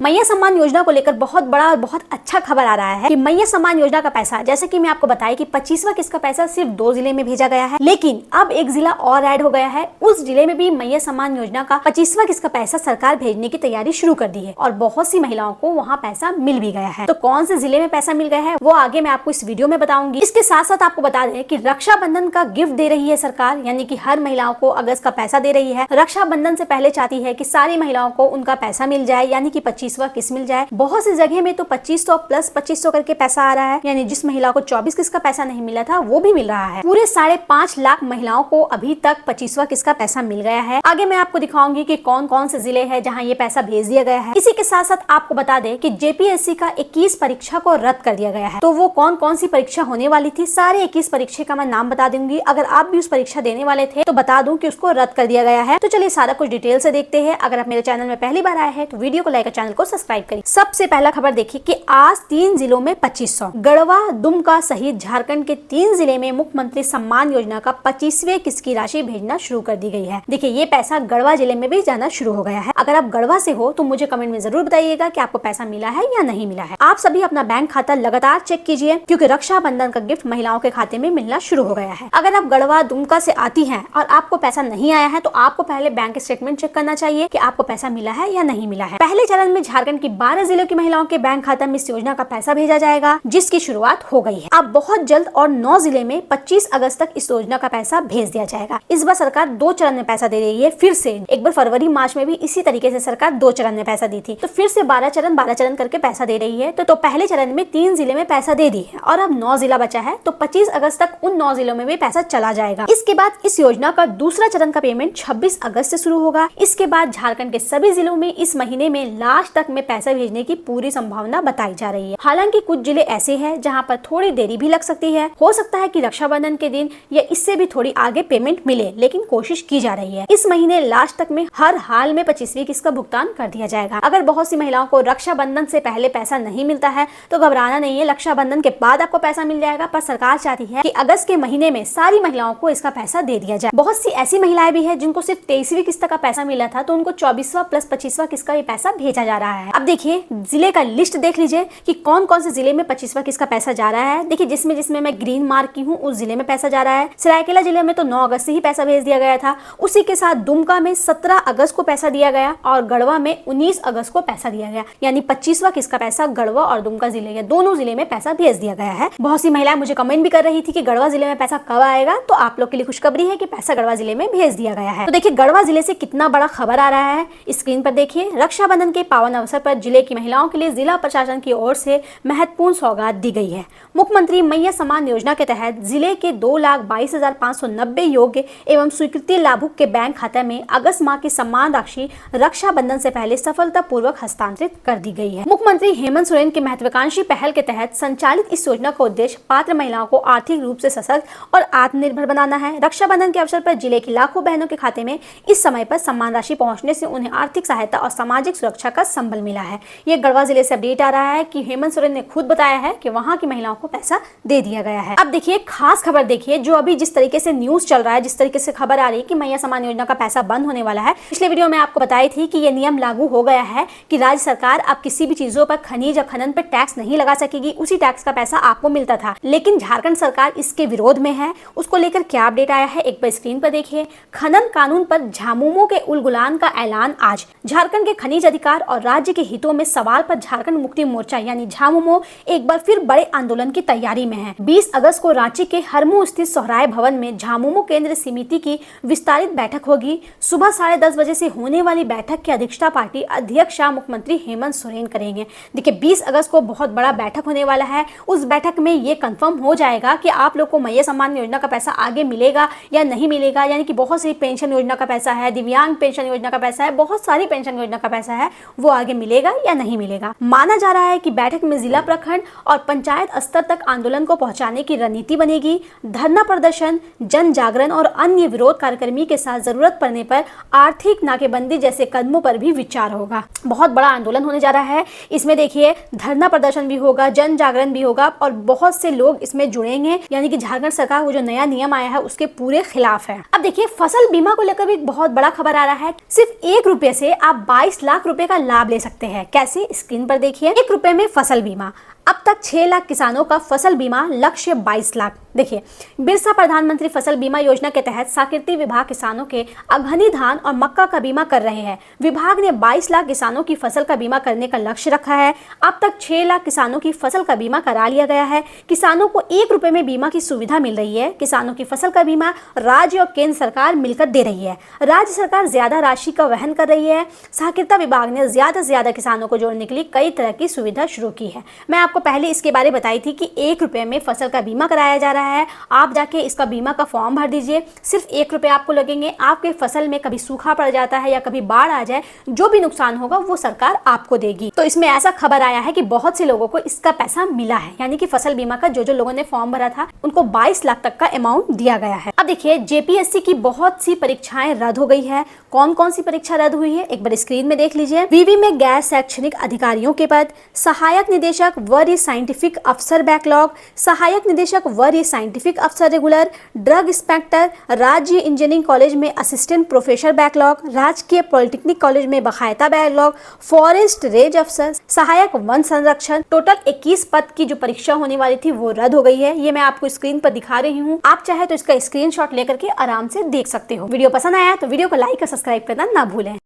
मैया सम्मान योजना को लेकर बहुत बड़ा और बहुत अच्छा खबर आ रहा है कि मैया सम्मान योजना का पैसा, जैसे कि मैं आपको बताया कि 25वां किस्त का पैसा सिर्फ 2 जिले में भेजा गया है, लेकिन अब एक जिला और ऐड हो गया है। उस जिले में भी मैया सम्मान योजना का 25वां किस्त का पैसा सरकार भेजने की तैयारी शुरू कर दी है और बहुत सी महिलाओं को वहाँ पैसा मिल भी गया है। तो कौन से जिले में पैसा मिल गया है वो आगे मैं आपको इस वीडियो में बताऊंगी। इसके साथ साथ आपको बता दें कि रक्षाबंधन का गिफ्ट दे रही है सरकार, यानी कि हर महिलाओं को अगस्त का पैसा दे रही है। रक्षाबंधन से पहले चाहती है कि सारी महिलाओं को उनका पैसा मिल जाए, यानी कि 25वां किस्त मिल जाए। बहुत सी जगह में तो 2500 प्लस 2500 करके पैसा आ रहा है, यानी जिस महिला को 24 किस्त का पैसा नहीं मिला था वो भी मिल रहा है। पूरे 5.5 लाख महिलाओं को अभी तक 25वां किस्त का पैसा मिल गया है। आगे मैं आपको दिखाऊंगी कि कौन कौन से जिले हैं जहां ये पैसा भेज दिया गया है। इसी के साथ साथ आपको बता दें कि जेपीएससी का 21 परीक्षा को रद्द कर दिया गया है। तो वो कौन कौन सी परीक्षा होने वाली थी, सारे 21 परीक्षा का मैं नाम बता दूंगी। अगर आप भी उस परीक्षा देने वाले थे तो बता दूं कि उसको रद्द कर दिया गया है। तो चलिए सारा कुछ डिटेल से देखते हैं। अगर आप मेरे चैनल में पहली बार आए हैं तो वीडियो को लाइक और चैनल को सब्सक्राइब करिए। सबसे पहला खबर देखिए कि आज 3 जिलों में 2500, गढ़वा, दुमका सहित झारखंड के 3 जिले में मुख्यमंत्री सम्मान योजना का 25वें किस्त की राशि भेजना शुरू कर दी गई है। देखिए ये पैसा गढ़वा जिले में भी जाना शुरू हो गया है। अगर आप गढ़वा से हो तो मुझे कमेंट में जरूर बताइएगा कि आपको पैसा मिला है या नहीं मिला है। आप सभी अपना बैंक खाता लगातार चेक कीजिए, क्योंकि रक्षाबंधन का गिफ्ट महिलाओं के खाते में मिलना शुरू हो गया है। अगर आप गढ़वा, दुमका से आती हैं और आपको पैसा नहीं आया है तो आपको पहले बैंक स्टेटमेंट चेक करना चाहिए कि आपको पैसा मिला है या नहीं मिला है। पहले चरण में झारखंड की 12 जिलों की महिलाओं के बैंक खाता में इस योजना का पैसा भेजा जाएगा, जिसकी शुरुआत हो गई है। अब बहुत जल्द और 9 जिले में 25 अगस्त तक इस योजना का पैसा भेज दिया जाएगा। इस बार सरकार 2 चरण में पैसा दे रही है। फिर से एक बार फरवरी मार्च में भी इसी तरीके से सरकार 2 चरण में पैसा दी थी, तो फिर से 12 चरण करके पैसा दे रही है। तो पहले चरण में 3 जिले में पैसा दे दी है और अब 9 जिला बचा है, तो 25 अगस्त तक उन 9 जिलों में भी पैसा चला जाएगा। इसके बाद इस योजना का दूसरा चरण का पेमेंट 26 अगस्त से शुरू होगा। इसके बाद झारखंड के सभी जिलों में इस महीने में लास्ट तक में पैसा भेजने की पूरी संभावना बताई जा रही है। हालांकि कुछ जिले ऐसे हैं जहां पर थोड़ी देरी भी लग सकती है। हो सकता है कि रक्षाबंधन के दिन या इससे भी थोड़ी आगे पेमेंट मिले, लेकिन कोशिश की जा रही है। इस महीने लास्ट तक में हर हाल में 25वीं किस्त का भुगतान कर दिया जाएगा। अगर बहुत सी महिलाओं को रक्षाबंधन से पहले पैसा नहीं मिलता है तो घबराना नहीं है, रक्षाबंधन के बाद आपको पैसा मिल जाएगा। पर सरकार चाहती है कि अगस्त के महीने में सारी महिलाओं को इसका पैसा दे दिया जाए। बहुत सी ऐसी महिलाएं भी है जिनको सिर्फ 23वीं किस्त का पैसा मिला था, तो उनको 24वां प्लस 25वां किस्त का ये पैसा भेजा जा रहा है। अब देखिए जिले का लिस्ट देख लीजिए कि कौन कौन से जिले में 25वां किस्त का पैसा जा रहा है। देखिए जिसमें मैं ग्रीन मार्क की हूँ उस जिले में पैसा जा रहा है। सरायकेला जिले में तो 9 अगस्त से ही पैसा भेज दिया गया था। उसी के साथ दुमका में 17 अगस्त को पैसा दिया गया और गढ़वा में 19 अगस्त को पैसा दिया गया, यानी 25वां किस्त का पैसा गढ़वा और दुमका जिले या दोनों जिले में पैसा भेज दिया गया है। बहुत सी महिलाएं मुझे कमेंट भी कर रही थी कि गढ़वा जिले में पैसा कब आएगा, तो आप लोग के लिए खुशखबरी है कि पैसा गढ़वा जिले में भेज दिया गया है। तो देखिए गढ़वा जिले से कितना बड़ा खबर आ रहा है स्क्रीन पर देखिए। रक्षाबंधन के पावन अवसर पर जिले की महिलाओं के लिए जिला प्रशासन की ओर से महत्वपूर्ण सौगात दी गई है। मुख्यमंत्री मैया सम्मान योजना के तहत जिले के 2,22,590 योग्य एवं स्वीकृति लाभुक के बैंक खाता में अगस्त माह की सम्मान राशि रक्षाबंधन से पहले सफलतापूर्वक हस्तांतरित कर दी गई है। मुख्यमंत्री हेमंत सोरेन की महत्वाकांक्षी पहल के तहत संचालित इस योजना का उद्देश्य पात्र महिलाओं को आर्थिक रूप से सशक्त और आत्मनिर्भर बनाना है। रक्षाबंधन के अवसर पर जिले की लाखों बहनों के खाते में इस समय पर सम्मान राशि पहुंचने से उन्हें आर्थिक सहायता और सामाजिक सुरक्षा का संबल मिला है। ये गढ़वा जिले से अपडेट आ रहा है कि हेमंत सोरेन ने खुद बताया है कि वहां की महिलाओं को पैसा दे दिया गया है। अब देखिए खास खबर देखिए, जो अभी जिस तरीके से न्यूज चल रहा है, जिस तरीके से खबर आ रही है कि मैया सम्मान योजना का पैसा बंद होने वाला है। पिछले वीडियो में आपको बताई थी कि ये नियम लागू हो गया है कि राज्य सरकार अब किसी भी चीजों पर खनिज या खनन पर टैक्स नहीं लगा सकेगी। उसी टैक्स का पैसा आपको मिलता था, लेकिन झारखंड सरकार इसके विरोध में है। उसको लेकर क्या अपडेट आया है एक बार स्क्रीन पर देखिए। खनन कानून पर झामुमो के उलगुलान का ऐलान आज। झारखंड के खनिज अधिकार और राज्य के हितों में सवाल पर झारखंड मुक्ति मोर्चा यानी झामुमो एक बार फिर बड़े आंदोलन की तैयारी में है। 20 अगस्त को रांची के हरमू स्थित सोहराय भवन में झामुमो केंद्र समिति की विस्तारित बैठक होगी। सुबह 10:30 बजे से होने वाली बैठक की अध्यक्षता पार्टी अध्यक्ष मुख्यमंत्री हेमंत सोरेन करेंगे। देखिए 20 अगस्त को बहुत बड़ा बैठक होने वाला है। उस बैठक में ये कंफर्म हो जाएगा कि आप लोग को मैया सम्मान योजना का पैसा आगे मिलेगा या नहीं मिलेगा, यानी कि बहुत सी पेंशन योजना का पैसा है, दिव्यांग पेंशन योजना का पैसा है, बहुत सारी पेंशन योजना का पैसा है, वो आगे मिलेगा या नहीं मिलेगा। माना जा रहा है कि बैठक में जिला, प्रखंड और पंचायत स्तर तक आंदोलन को पहुंचाने की रणनीति बनेगी। धरना प्रदर्शन, जन जागरण और अन्य विरोध कार्यक्रम के साथ जरूरत पड़ने पर आर्थिक नाकेबंदी जैसे कदमों पर भी विचार होगा। बहुत बड़ा आंदोलन होने जा रहा है। इसमें देखिए धरना प्रदर्शन भी होगा, जन जागरण भी होगा और बहुत से लोग इसमें जुड़ेंगे, यानी कि झारखंड सरकार वो जो नया नियम आया है उसके पूरे खिलाफ है। अब देखिए फसल बीमा को लेकर भी बहुत बड़ा खबर आ रहा है। सिर्फ 1 रुपए से आप 22 लाख रुपए का लाभ लाभ ले सकते हैं। कैसे, स्क्रीन पर देखिए। 1 रुपए में फसल बीमा। अब तक 6 लाख किसानों का फसल बीमा, लक्ष्य 22 लाख। देखिए, बिरसा प्रधानमंत्री फसल बीमा योजना के तहत साकृति विभाग किसानों के अगहनी धान और मक्का का बीमा कर रहे हैं। विभाग ने 22 लाख किसानों की फसल का बीमा करने का लक्ष्य रखा है। अब तक 6 लाख किसानों की फसल का बीमा करा लिया गया है। किसानों को 1 रुपए में बीमा की सुविधा मिल रही है। किसानों की फसल का बीमा राज्य और केंद्र सरकार मिलकर दे रही है। राज्य सरकार ज्यादा राशि का वहन कर रही है। सहकारिता विभाग ने ज्यादा से ज्यादा किसानों को जोड़ने के लिए कई तरह की सुविधा शुरू की है। मैं आपको पहले इसके बारे में बताई थी कि 1 रुपए में फसल का बीमा कराया जा रहा है। आप जाके इसका बीमा का फॉर्म भर दीजिए, सिर्फ 1 रुपए आपको लगेंगे। आपके फसल में कभी सूखा पड़ जाता है या कभी बाढ़ आ जाए, जो भी नुकसान होगा वो सरकार आपको देगी। तो इसमें ऐसा खबर आया है कि बहुत से लोगों को इसका पैसा मिला है, यानी कि फसल बीमा का जो लोगों ने फॉर्म भरा था उनको 22 लाख तक का अमाउंट दिया गया है। अब देखिए, जेपीएससी की बहुत सी परीक्षाएं रद्द हो गई है। कौन कौन सी परीक्षा रद्द हुई है एक बार स्क्रीन में देख लीजिए। विवि में गैर शैक्षणिक अधिकारियों के पद, सहायक निदेशक वरीय साइंटिफिक अफसर बैकलॉग, सहायक निदेशक वरीय साइंटिफिक अफसर रेगुलर, ड्रग इंस्पेक्टर, राज्य इंजीनियरिंग कॉलेज में असिस्टेंट प्रोफेसर बैकलॉग, राजकीय पॉलिटेक्निक कॉलेज में बाकायदा बैकलॉग, फॉरेस्ट रेंज अफसर, सहायक वन संरक्षण। टोटल 21 पद की जो परीक्षा होने वाली थी वो रद्द हो गई है। ये मैं आपको स्क्रीन पर दिखा रही हूँ। आप चाहे तो इसका स्क्रीनशॉट लेकर के आराम से देख सकते हो। वीडियो पसंद आया तो वीडियो को लाइक और सब्सक्राइब करना ना भूलें।